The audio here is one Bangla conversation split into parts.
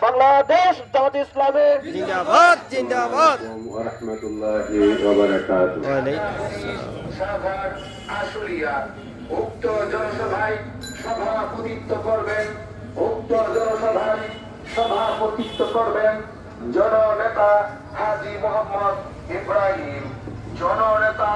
বাংলাদেশ জামাত ইসলামের জিন্দাবাদ জিন্দাবাদ। ওয়া রাহমাতুল্লাহি ওয়া বারাকাতুহু। সাভার আশুলিয়া উক্ত জনসভায় সভাপতিত্ব করবেন জননেতা হাজী মোহাম্মদ ইব্রাহিম। জননেতা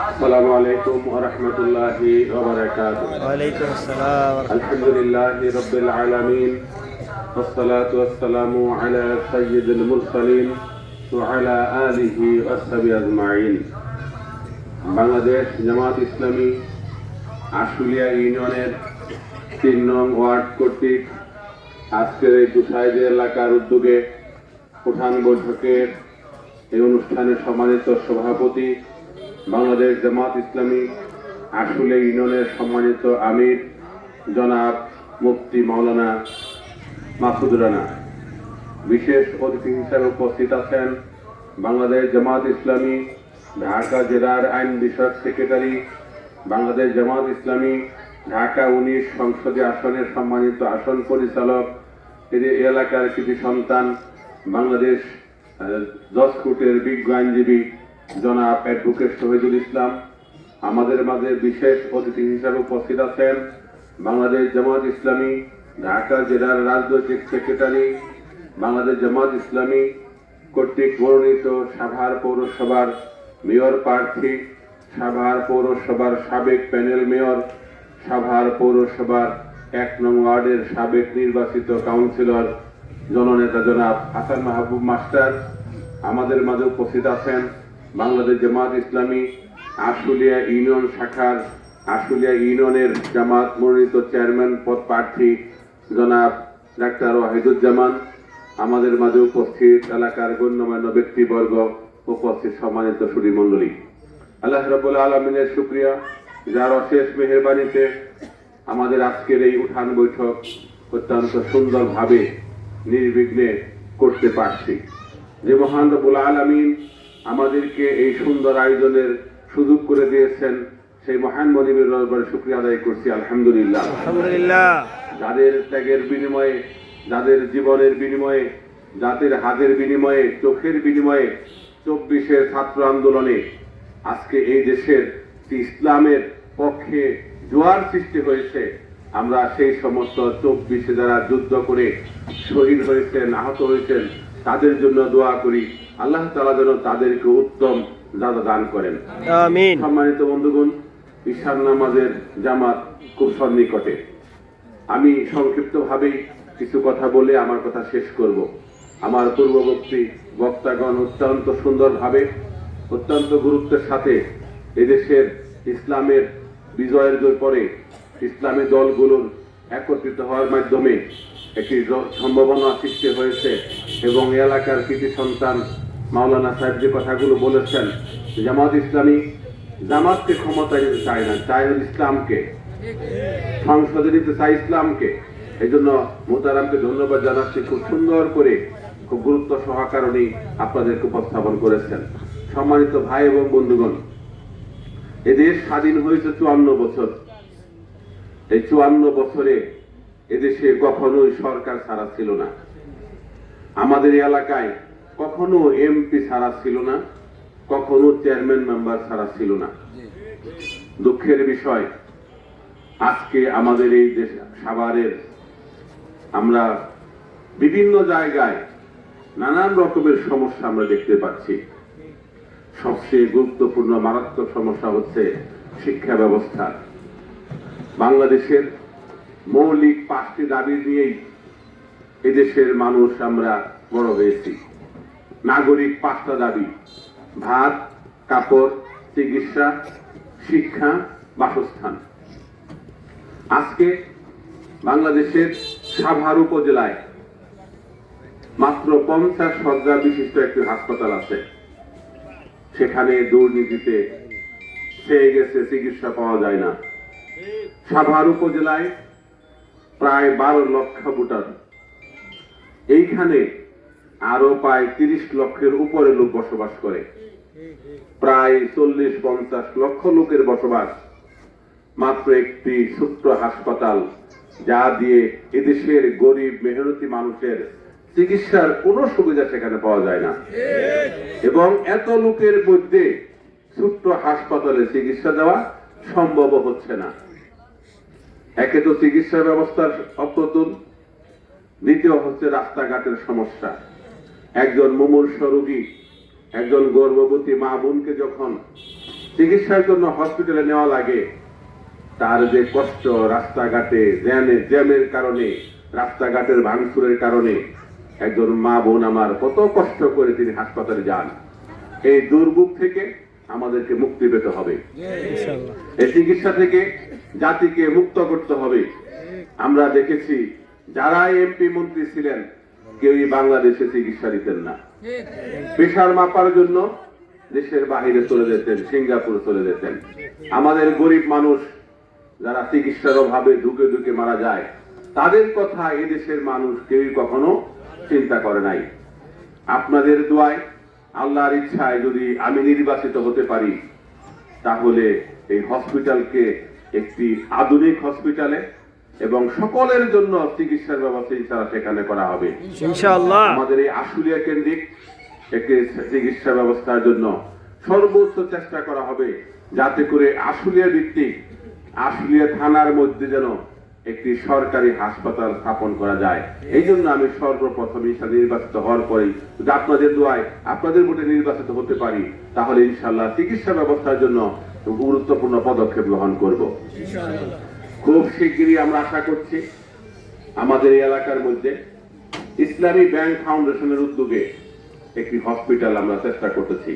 আসসালামু আলাইকুম ওয়া রাহমাতুল্লাহি ওয়া বারাকাতুহু। ওয়ালাইকুম আসসালাম। আলহামদুলিল্লাহি রাব্বিল আলামিন ওয়াসসালাতু ওয়াসসালামু আলা সাইয়্যিদিল মুরসালিন ওয়া আলা আলিহি ওয়া সাহবিহি আজমাইন। বাংলাদেশ জামাত ইসলামী আশুলিয়া ইউনিয়নের ৩ নং ওয়ার্ড কর্তৃক আজকের এই দুসাইদ এলাকার উদ্যোগে উঠান বৈঠকের এই অনুষ্ঠানের সম্মানিত সভাপতি, বাংলাদেশ জামাত ইসলামী আশুলিয়া ইউনিয়নের সম্মানিত আমির জনাব মুফতি মাওলানা মাসুদ রানা, বিশেষ অতিথি হিসেবে উপস্থিত আছেন বাংলাদেশ জামাত ইসলামী ঢাকা জেলার আইন বিষয়ক সেক্রেটারি, বাংলাদেশ জামাত ইসলামী ঢাকা 19 সংসদীয় আসনের সম্মানিত আসন পরিচালক, এই এলাকার কৃতি সন্তান, বাংলাদেশ 10 কোটের বিজ্ঞ আইনজীবী জনাব অ্যাডভোকেট শহীদুল ইসলাম। আমাদের মাঝে বিশেষ অতিথি হিসেবে উপস্থিত আছেন বাংলাদেশ জামাত ইসলামী ঢাকা জেলার রাজনৈতিক সেক্রেটারি, বাংলাদেশ জামাত ইসলামী কর্তৃক মনোনীত সাভার পৌরসভার মেয়র প্রার্থী, সাভার পৌরসভার সাবেক প্যানেল মেয়র, সাভার পৌরসভার 1 নং ওয়ার্ডের সাবেক নির্বাচিত কাউন্সিলর জননেতা জনাব হাসান মাহবুব মাস্টার। আমাদের মাঝে উপস্থিত আছেন বাংলাদেশ জামাত ইসলামী আশুলিয়া ইউনিয়ন শাখার আশুলিয়া ইউনিয়নের জামাত মনোনীত চেয়ারম্যান পদ প্রার্থী জনাব ডাক্তার ওয়াহিদুজ্জামান। আমাদের মাঝে উপস্থিত এলাকার গণ্যমান্য ব্যক্তিবর্গ, উপস্থিত সম্মানিত সুধী মণ্ডলী, আল্লাহ রাব্বুল আলামিনের শুকরিয়া যার অশেষ মেহেরবানিতে আমাদের আজকের এই উঠান বৈঠক অত্যন্ত সুন্দরভাবে নির্বিঘ্নে করতে পারছি। যে মহান রব্বুল আলামিন আমাদেরকে এই সুন্দর আয়োজনের সুযোগ করে দিয়েছেন, সেই মহান মনিবের দরবারে শুকরিয়া আদায় করছি আলহামদুলিল্লাহ। আলহামদুলিল্লাহ। যাদের ত্যাগের বিনিময়ে, যাদের জীবনের বিনিময়ে, যাদের হাতের বিনিময়ে, চোখের বিনিময়ে 24-এর ছাত্র আন্দোলনে আজকে এই দেশের ইসলামের পক্ষে জোয়ার সৃষ্টি হয়েছে। আমরা সেই সমস্ত 24-এ যারা যুদ্ধ করে শহীদ হয়েছেন, আহত হয়েছেন, তাদের জন্য দোয়া করি আল্লাহ তাআলা যেন তাদেরকে উত্তম যাজা দান করেন, আমিন। সম্মানিত বন্ধুগণ, ঈশার নামাজের জামাত খুব সন্নিকটে। আমি সংক্ষিপ্তভাবেই কিছু কথা বলে আমার কথা শেষ করব। আমার পূর্ববর্তী বক্তাগণ অত্যন্ত সুন্দরভাবে, অত্যন্ত গুরুত্বের সাথে এদেশের ইসলামের বিজয়ের পরে ইসলামী দলগুলোর একত্রিত হওয়ার মাধ্যমে একটি সম্ভাবনা সৃষ্টি হয়েছে এবং এলাকার কৃতি সন্তান মাওলানা সাহেব যে কথাগুলো বলেছেন, জামাত ইসলামী জামাতকে ক্ষমতায় নিতে চায় না, চায় ইসলামকে, সংসদে নিতে চায় ইসলামকে। এই জন্য মোহতারামকে ধন্যবাদ জানাচ্ছি, খুব সুন্দর করে, খুব গুরুত্ব সহকারে আপনাদেরকে উপস্থাপন করেছেন। সম্মানিত ভাই এবং বন্ধুগণ, এদেশ স্বাধীন হয়েছে 54 বছর। এই 54 বছরে এদেশে কখনোই সরকার ছাড়া ছিল না, আমাদের এলাকায় কখনো এমপি ছাড়া ছিল না, কখনো চেয়ারম্যান মেম্বার ছাড়া ছিল না। দুঃখের বিষয়, আজকে আমাদের এই দেশ সাভারের আমরা বিভিন্ন জায়গায় নানান রকমের সমস্যা আমরা দেখতে পাচ্ছি। সবচেয়ে গুরুত্বপূর্ণ মারাত্মক সমস্যা হচ্ছে শিক্ষা ব্যবস্থা। বাংলাদেশের মৌলিক 5টি দাবি নিয়েই এদেশের মানুষ আমরা বড় হয়েছি। নাগরিক 5টা দাবি: ভাত, কাপড়, চিকিৎসা, শিক্ষা, বাসস্থান। আজকে বাংলাদেশের সাভার উপজেলায় মাত্র 50 শয্যা বিশিষ্ট একটি হাসপাতাল আছে। সেখানে দুর্নীতিতে ছেয়ে গেছে, চিকিৎসা পাওয়া যায় না। সাভার উপজেলায় প্রায় 12 লক্ষ ভোটার, এইখানে আরো প্রায় 30 লক্ষের উপরে লোক বসবাস করে। প্রায় 40-50 লক্ষ লোকের বসবাস, মাত্র একটি ছোট্ট হাসপাতাল, যা দিয়ে এদেশের গরিব মেহনতি মানুষের চিকিৎসার কোনো সুবিধা সেখানে পাওয়া যায় না, এবং এত লোকের মধ্যে ছোট্ট হাসপাতালে চিকিৎসা দেওয়া সম্ভব হচ্ছে না। একে তো চিকিৎসা ব্যবস্থার অপ্রতুল, দ্বিতীয় হচ্ছে রাস্তাঘাটের সমস্যা। একজন মুমূর্ষ রোগী, একজন গর্ভবতী মা বোনকে যখন চিকিৎসার জন্য হসপিটালে নেওয়া লাগে, তার যে কষ্ট, রাস্তাঘাটে জ্যামের কারণে, রাস্তাঘাটের ভাঙচুরের কারণে একজন মা বোন আমার কত কষ্ট করে তিনি হাসপাতালে যান। এই দুর্ভোগ থেকে আমাদেরকে মুক্তি পেতে হবে, এই চিকিৎসা থেকে জাতিকে মুক্ত করতে হবে। আমরা দেখেছি যারা এমপি মন্ত্রী ছিলেন কেউই বাংলাদেশে চিকিৎসা দিতেন না, প্রেশার মাপার জন্য দেশের বাহিরে চলে যেতেন, সিঙ্গাপুরে চলে যেতেন। আমাদের গরিব মানুষ যারা চিকিৎসার অভাবে ধুকে ধুকে মারা যায়, তাদের কথা এই দেশের মানুষ কেউই কখনো চিন্তা করে নাই। আপনাদের দোয়ায়, আল্লাহর ইচ্ছায় যদি আমি নির্বাচিত হতে পারি, তাহলে এই হসপিটালকে একটি আধুনিক হসপিটালে এবং সকলের জন্য চিকিৎসার ব্যবস্থা ইনশাআল্লাহ সেখানে করা হবে ইনশাআল্লাহ। আমাদের এই আশুলিয়া কেন্দ্রিক একটি চিকিৎসা ব্যবস্থার জন্য সর্বোচ্চ চেষ্টা করা হবে, যাতে করে আশুলিয়া ভিত্তিক, আশুলিয়া থানার মধ্যে যেন একটি সরকারি হাসপাতাল স্থাপন করা যায়। এই জন্য আমি সর্বপ্রথম নির্বাচিত হওয়ার পরেই যদি আপনাদের দোয়ায়, আপনাদের ভোটে নির্বাচিত হতে পারি, তাহলে ইনশাআল্লাহ চিকিৎসা ব্যবস্থার জন্য গুরুত্বপূর্ণ পদক্ষেপ গ্রহণ করব। খুব শিগগিরই আমরা আশা করছি আমাদের এই এলাকার মধ্যে ইসলামী ব্যাংক ফাউন্ডেশনের উদ্যোগে একটি হসপিটাল আমরা চেষ্টা করতেছি।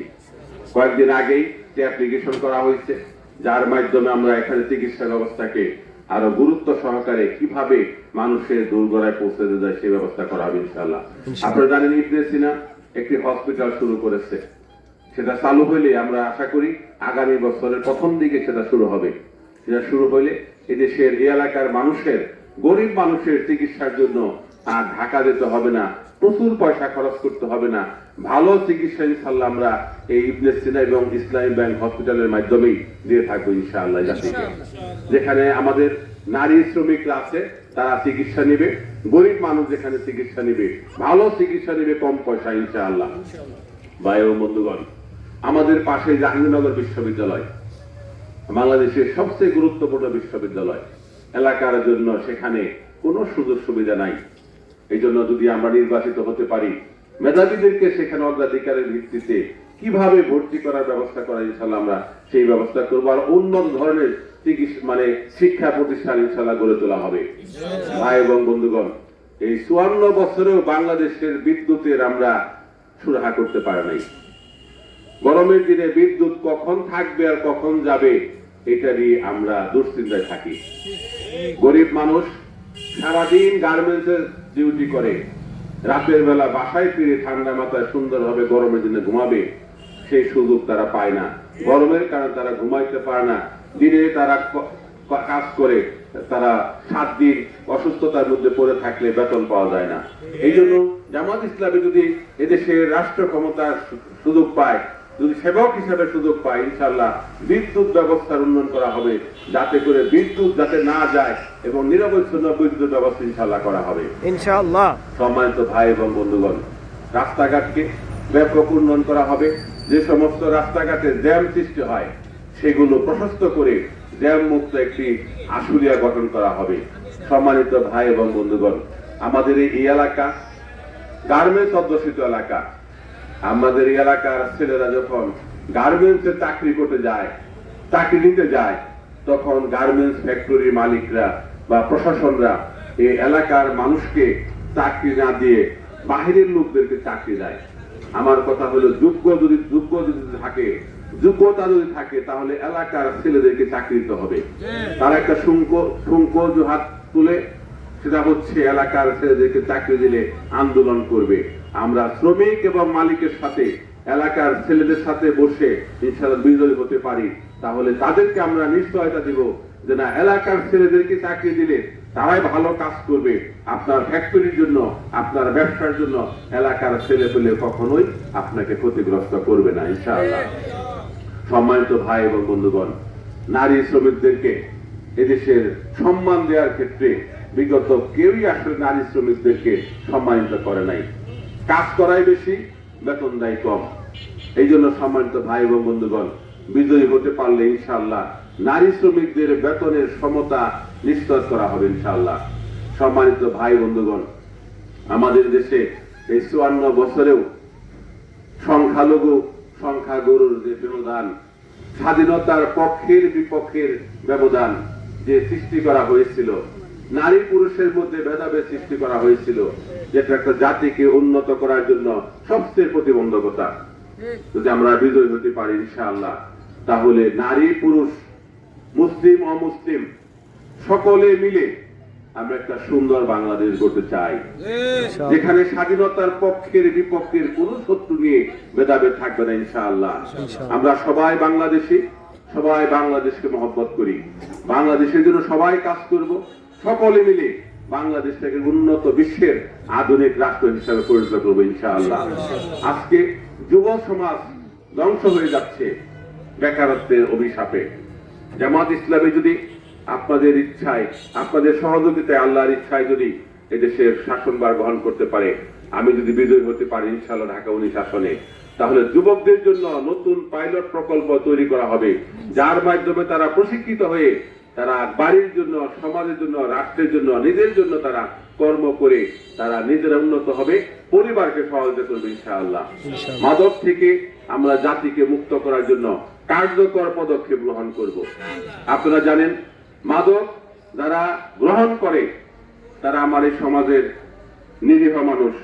কয়েকদিন আগেই যে অ্যাপ্লিকেশন করা হয়েছে, যার মাধ্যমে আমরা এখানে চিকিৎসা ব্যবস্থাকে আরো গুরুত্ব সহকারে কিভাবে মানুষের দোরগোড়ায় পৌঁছে দেওয়া যায় সেই ব্যবস্থা করা হবে ইনশাআল্লাহ। আপনারা জানেন ইবনে সিনা একটি হসপিটাল শুরু করেছে, সেটা চালু হইলে আমরা আশা করি আগামী বছরের প্রথম দিকে সেটা শুরু হবে। সেটা শুরু হইলে এদেশের এই এলাকার মানুষের, গরিব মানুষের চিকিৎসার জন্য আর ঢাকা যেতে হবে না, প্রচুর পয়সা খরচ করতে হবে না, ভালো চিকিৎসা ইনশাআল্লাহ আমরা এই ইবনে সিনা এবং ইসলামী ব্যাংক হসপিটালের মাধ্যমেই দিয়ে থাকবো ইনশাআল্লাহ। যেখানে আমাদের নারী শ্রমিকরা আছে তারা চিকিৎসা নেবে, গরিব মানুষ যেখানে চিকিৎসা নেবে, ভালো চিকিৎসা নেবে, কম পয়সা ইনশাআল্লাহ। ভাই ও বন্ধুগণ, আমাদের পাশে জাহাঙ্গীরনগর বিশ্ববিদ্যালয় বাংলাদেশের সবচেয়ে গুরুত্বপূর্ণ বিশ্ববিদ্যালয়, এলাকার জন্য সেখানে কোনো সুযোগ সুবিধা নাই। এই জন্য যদি আমরা নির্বাচিত হতে পারি, মেধাবীদেরকে সেখানে অগ্রাধিকারের ভিত্তিতে কিভাবে ভর্তি করার ব্যবস্থা করা ইনশাআল্লাহ আমরা সেই ব্যবস্থা করবো। আর উন্নত ধরনের চিকিৎসা শিক্ষা প্রতিষ্ঠান ইনশাআল্লাহ গড়ে তোলা হবে। ভাই এবং বন্ধুগণ, এই 54 বছরেও বাংলাদেশের বিদ্যুতের আমরা সুরাহা করতে পারি নাই। গরমের দিনে বিদ্যুৎ কখন থাকবে আর কখন যাবে এটা নিয়ে আমরা দুশ্চিন্তায় থাকি। গরিব মানুষ সারাদিন গার্মেন্টসের ডিউটি করে, রাতের বেলা বাসায় ফিরে ঠান্ডা মাথায় সুন্দরভাবে গরমের দিনে ঘুমাবে, সেই সুযোগ তারা পায় না। গরমের কারণে তারা ঘুমাইতে পারে না, দিনে তারা কাজ করে, তারা 7 দিন অসুস্থতার মধ্যে পড়ে থাকলে বেতন পাওয়া যায় না। এই জন্য জামাত ইসলামী যদি এদেশের রাষ্ট্র ক্ষমতার সুযোগ পায়, যদি সেবক হিসেবে সুযোগ পায়, ইনশাআল্লাহ বিদ্যুৎ ব্যবস্থার উন্নয়ন করা হবে, যাতে করে বিদ্যুৎ যাতে না যায় এবং নিরবচ্ছিন্ন বিদ্যুৎ ব্যবস্থা ইনশাআল্লাহ করা হবে ইনশাআল্লাহ। সম্মানিত ভাই এবং বন্ধুগণ, রাস্তাঘাটকে ব্যাপক উন্নয়ন করা হবে। যে সমস্ত রাস্তাঘাটে জ্যাম সৃষ্টি হয় সেগুলো প্রশস্ত করে জ্যাম মুক্ত একটি আশুলিয়া গঠন করা হবে। সম্মানিত ভাই এবং বন্ধুগণ, আমাদের এই এলাকা গার্মেন্টস অধ্যুষিত এলাকা। আমাদের এই এলাকার ছেলেরা যখন গার্মেন্টসে চাকরি করতে যায়, চাকরি নিতে যায়, তখন গার্মেন্টস ফ্যাক্টরির মালিকরা বা প্রশাসনরা এই এলাকার মানুষকে চাকরি না দিয়ে বাহিরের লোকদেরকে চাকরি দেয়। আমার কথা হলো, যোগ্যতা যদি থাকে তাহলে এলাকার ছেলেদেরকে চাকরি দিতে হবে। তারা একটা শুল্ক হাত তুলে, সেটা হচ্ছে এলাকার ছেলেদেরকে চাকরি দিলে আন্দোলন করবে। আমরা শ্রমিক এবং মালিকের সাথে, এলাকার ছেলেদের সাথে বসে ইনশাআল্লাহ বিজয়ী হতে পারি, তাহলে তাদেরকে আমরা নিশ্চয়তা দিব যে না, এলাকার ছেলেদেরকে চাকরি দিলে তারাই ভালো কাজ করবে। আপনার ফ্যাক্টরির জন্য, আপনার ব্যবসার জন্য এলাকার ছেলে পেলে কখনোই আপনাকে ক্ষতিগ্রস্ত করবে না ইনশাআল্লাহ। সম্মানিত ভাই এবং বন্ধুগণ, নারী শ্রমিকদেরকে এদেশের সম্মান দেওয়ার ক্ষেত্রে বিগত কেউই আসলে নারী শ্রমিকদেরকে সম্মানিত করে নাই। কাজ করাই বেশি, বেতন দেয় কম। এই জন্য সম্মানিত ভাই এবং বন্ধুগণ, বিজয়ী হতে পারলে ইনশাআল্লাহ নারী শ্রমিকদের বেতনের সমতা নিশ্চিত করা হবে ইনশাআল্লাহ। সম্মানিত ভাই বন্ধুগণ, আমাদের দেশে এই 54 বছরেও সংখ্যালঘু সংখ্যাগুরুর যে ব্যবধান, স্বাধীনতার পক্ষের বিপক্ষের ব্যবধান যে সৃষ্টি করা হয়েছিল, নারী পুরুষের মধ্যে ভেদাভেদ সৃষ্টি করা হয়েছিল, যেটা একটা জাতিকে উন্নত করার জন্য সবচেয়ে প্রতিবন্ধকতা। যদি আমরা বিজয় হতে পারি ইনশাআল্লাহ, তাহলে নারী পুরুষ মুসলিম অমুসলিম সকলে মিলে আমরা একটা সুন্দর বাংলাদেশ গড়তে চাই, যেখানে স্বাধীনতার পক্ষের বিপক্ষের কোন শত্রু নিয়ে ভেদাভেদ থাকবে না ইনশাআল্লাহ। আমরা সবাই বাংলাদেশী, সবাই বাংলাদেশকে মহব্বত করি, বাংলাদেশের জন্য সবাই কাজ করব, সকলে মিলে বাংলাদেশটাকে উন্নত বিশ্বের আধুনিক রাষ্ট্র হিসাবে পরিণত করবো ইনশাআল্লাহ। আজকে যুব সমাজ ধ্বংস হয়ে যাচ্ছে বেকারত্বের অভিশাপে। জামাত ইসলামী যদি আপনাদের ইচ্ছায়, আপনাদের সহযোগিতায়, আল্লাহর ইচ্ছায় যদি এদেশের শাসনভার গ্রহণ করতে পারে, আমি যদি বিজয়ী হতে পারি ইনশাআল্লাহ ঢাকা 19 আসনে, তাহলে যুবকদের জন্য নতুন পাইলট প্রকল্প তৈরি করা হবে, যার মাধ্যমে তারা প্রশিক্ষিত হয়ে তারা বাড়ির জন্য, সমাজের জন্য, রাষ্ট্রের জন্য, নিজের জন্য তারা কর্ম করে তারা নিজেরা উন্নত হবে, পরিবারকে সহযোগিতা করবে ইনশাআল্লাহ। মাদক থেকে আমরা জাতিকে মুক্ত করার জন্য কার্যকর পদক্ষেপ গ্রহণ করব। আপনারা জানেন, মাদক যারা গ্রহণ করে তারা আমার এই সমাজের নিরীহ মানুষ।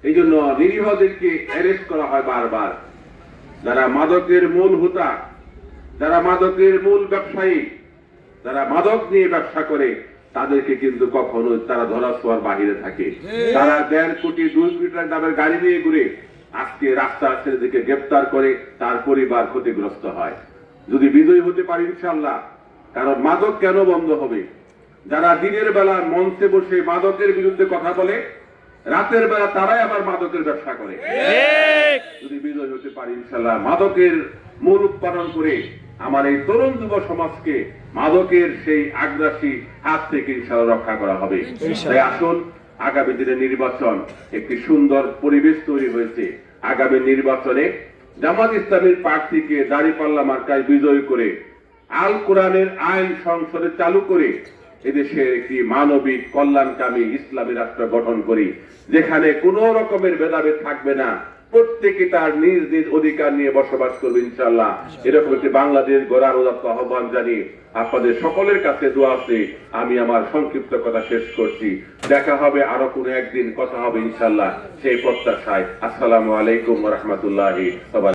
এই জন্য নিরীহদেরকে অ্যারেস্ট করা হয় বারবার। যারা মাদকের মূল হোতা, যারা মাদকের মূল ব্যবসায়ী, যারা মাদক নিয়ে ব্যবসা করে, তাদেরকে কিন্তু কখনো তারা ধরাছোঁয়ার বাহিরে থাকে। তারা 1.5 কোটি 2 কোটি টাকা দামের গাড়ি নিয়ে ঘুরে আজকে রাস্তার ছেলেদেরকে গ্রেপ্তার করে, তার পরিবার ক্ষতিগ্রস্ত হয়। যদি বিজয়ী হতে পারি ইনশাআল্লাহ, কারণ মাদক কেন বন্ধ হবে? যারা দিনের বেলা মঞ্চে বসে মাদকের বিরুদ্ধে কথা বলে, রাতের বেলা তারাই আবার মাদকের ব্যবসা করে। যদি বিজয় হতে পারি ইনশাআল্লাহ, মাদকের মূল উৎপাদন করে আমার এই তরুণ যুব সমাজকে মাদকের সেই আগ্রাসী হাত থেকে ইনশাআল্লাহ রক্ষা করা হবে। তাই আসুন, আগামী দিনে নির্বাচন, একটি সুন্দর পরিবেশ তৈরি হয়েছে। আগামী নির্বাচনে জামাত ইসলামীর প্রার্থীকে দাঁড়িপাল্লা মার্কায় বিজয়ী করে আল কোরআনের আইন সংসদে চালু করে এদেশের একটি মানবিক কল্যাণকামী ইসলামী রাষ্ট্র গঠন করি, যেখানে কোন রকমের ভেদাভেদ থাকবে না, প্রত্যেকে তার নিজ নিজ অধিকার নিয়ে বসবাস করবে ইনশাআল্লাহ। এরকম একটি বাংলাদেশ গড়ার উদাত্ত আহ্বান জানিয়ে আপনাদের সকলের কাছে দোয়া আছে। আমি আমার সংক্ষিপ্ত কথা শেষ করছি। দেখা হবে আরো কোনো একদিন, কথা হবে ইনশাআল্লাহ, সেই প্রত্যাশায়। আসসালামু আলাইকুম ওয়া রাহমাতুল্লাহি ওয়া বারাকাতুহু।